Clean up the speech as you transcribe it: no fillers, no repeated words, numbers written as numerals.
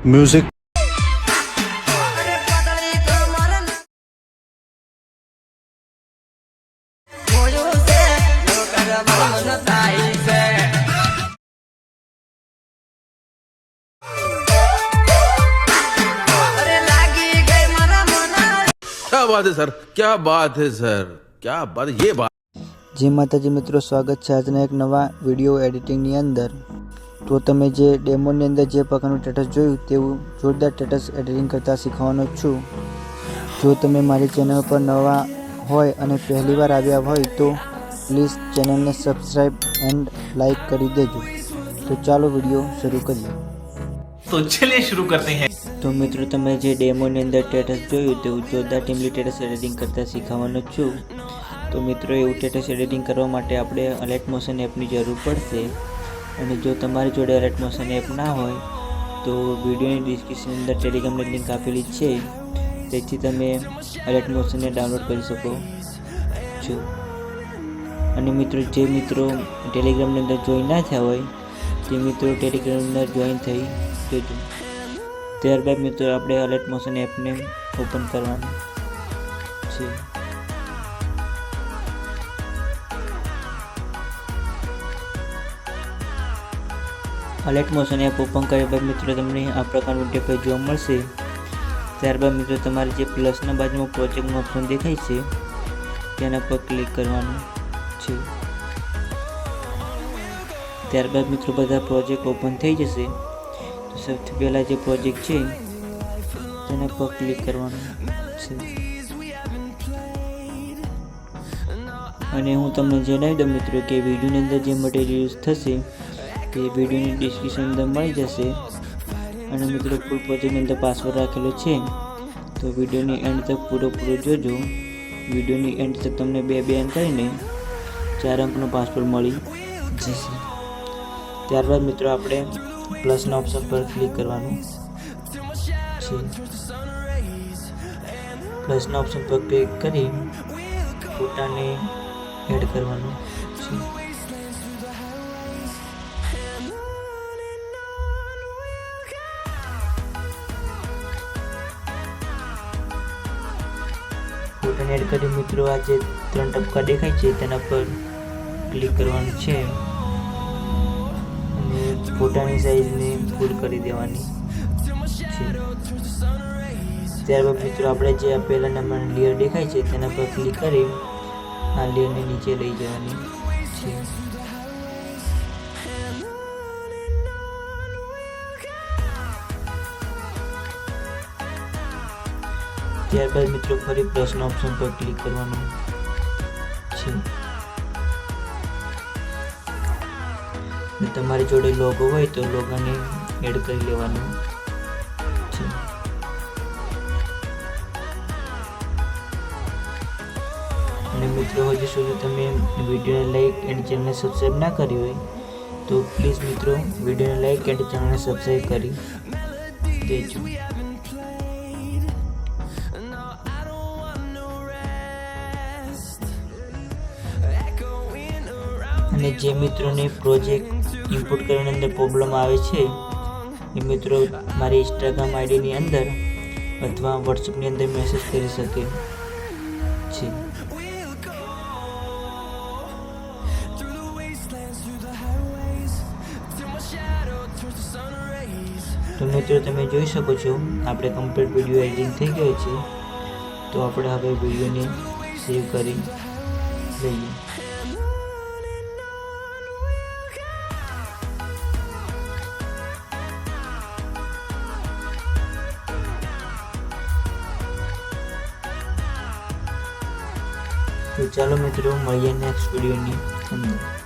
Music. क्या बात है सर, क्या बात है सर, क्या बात है ये बात। जी माताजी मित्रों, स्वागत है आज एक नवा विडियो एडिटिंगनी अंदर। तो तमे जे डेमोनी अंदर जे प्रकारનું સ્ટેટસ જોયું તેવું જોરદાર સ્ટેટસ એડિટિંગ કરતા શીખવાનો છું। જો તમે મારી ચેનલ પર નવા હોય અને પહેલીવાર આવ્યા હોય તો પ્લીઝ ચેનલને સબસ્ક્રાઇબ એન્ડ લાઈક કરી દેજો। તો ચાલો વિડિયો શરૂ કરીએ। तो चलिए शुरू करते हैं। तो मित्रों, તમે જે ડેમોની અંદર સ્ટેટસ જોયું તેવું જોરદાર ટેમ્પલેટ સ્ટેટસ એડિટિંગ કરતા શીખવાનો છું। તો મિત્રો, એવું સ્ટેટસ એડિટિંગ કરવા માટે આપણે અલર્ટ મોશન એપની જરૂર પડશે। અને જો તમારી જોડે અલર્ટ મોશન એપ ના હોય તો વિડીયોની ડિસ્ક્રિપ્શન અંદર ટેલિગ્રામની લિંક આપેલી છે, તેથી તમે અલર્ટ મોશનને ડાઉનલોડ કરી શકો છો। અને મિત્રો, જે મિત્રો ટેલિગ્રામની અંદર જોઈન ના થયા હોય તે મિત્રો ટેલિગ્રામની અંદર જોઈન થઈ જજો। ત્યારબાદ મિત્રો આપણે અલર્ટ મોશન એપને ઓપન કરવાનું છે। अलर्ट मोशन एप ओपन કર્યા બાદ મિત્રો તમને આ પ્રકારનું ઇન્ટરફેસ જોવા મળશે। ત્યારબાદ મિત્રો તમારે જે પ્લસના બાજુમાં પ્રોજેક્ટનું ઓપ્શન દેખાય છે તેના પર ક્લિક કરવાનું છે। ત્યારબાદ મિત્રો બધા પ્રોજેક્ટ ઓપન થઈ જશે। તો સૌથી પહેલા જે પ્રોજેક્ટ છે તેના પર ક્લિક કરવાનું છે। અને હું તમને જણાવી દઉં મિત્રો કે વિડીયોની અંદર જે મટીરિયલ યુઝ થશે તે વિડીયોની ડિસ્ક્રિપ્શન અંદર મળી જશે। અને મિત્રો ફૂલ પ્રોજેક્ટની અંદર પાસવર્ડ રાખેલો છે, તો વિડીયોની એન્ડ તક પૂરો જોજો। વિડીયોની એન્ડ તક તમને 2 અંક કરીને 4 અંકનો પાસવર્ડ મળી જશે। ત્યારબાદ મિત્રો આપણે પ્લસના ઓપ્શન પર ક્લિક કરવાનું છે। પ્લસના ઓપ્શન પર ક્લિક કરી ફોટાને એડ કરવાનું છે। ફોટાને એડ કરી મિત્રો આ જે 3 ટપકા દેખાય છે તેના પર ક્લિક કરવાનું છે અને ફોટાની સાઈઝને ફૂલ કરી દેવાની છે। ત્યારબાદ મિત્રો આપણે જે આ પહેલા નંબરનો લેયર દેખાય છે તેના પર ક્લિક કરી આ લેયરને નીચે લઈ જવાની છે। ત્યારબાદ મિત્રો ફરી પ્લસના ઓપ્શન પર ક્લિક કરવાનું છે। તમારી જોડે લોગો હોય તો લોગોને એડ કરી લેવાનું છે। અને મિત્રો, હજુ સુધી તમે વિડીયોને લાઈક એન્ડ ચેનલને સબસ્ક્રાઈબ ના કરી હોય તો પ્લીઝ મિત્રો વિડીયોને લાઈક એન્ડ ચેનલને સબસ્ક્રાઈબ કરી દેજો। અને જે મિત્રોને પ્રોજેક્ટ ઇમ્પોર્ટ કરવાની અંદર પ્રોબ્લેમ આવે છે એ મિત્રો મારી ઇન્સ્ટાગ્રામ આઈડીની અંદર અથવા વોટ્સએપની અંદર મેસેજ કરી શકે છે। તો મિત્રો તમે જોઈ શકો છો આપણે કમ્પ્લીટ વિડીયો એડિટિંગ થઈ ગયો છે। તો આપણે હવે વિડીયોને સેવ કરી લઈએ। તો ચાલો મિત્રો મળીએ નેક્સ્ટ વિડીયોની અંદર।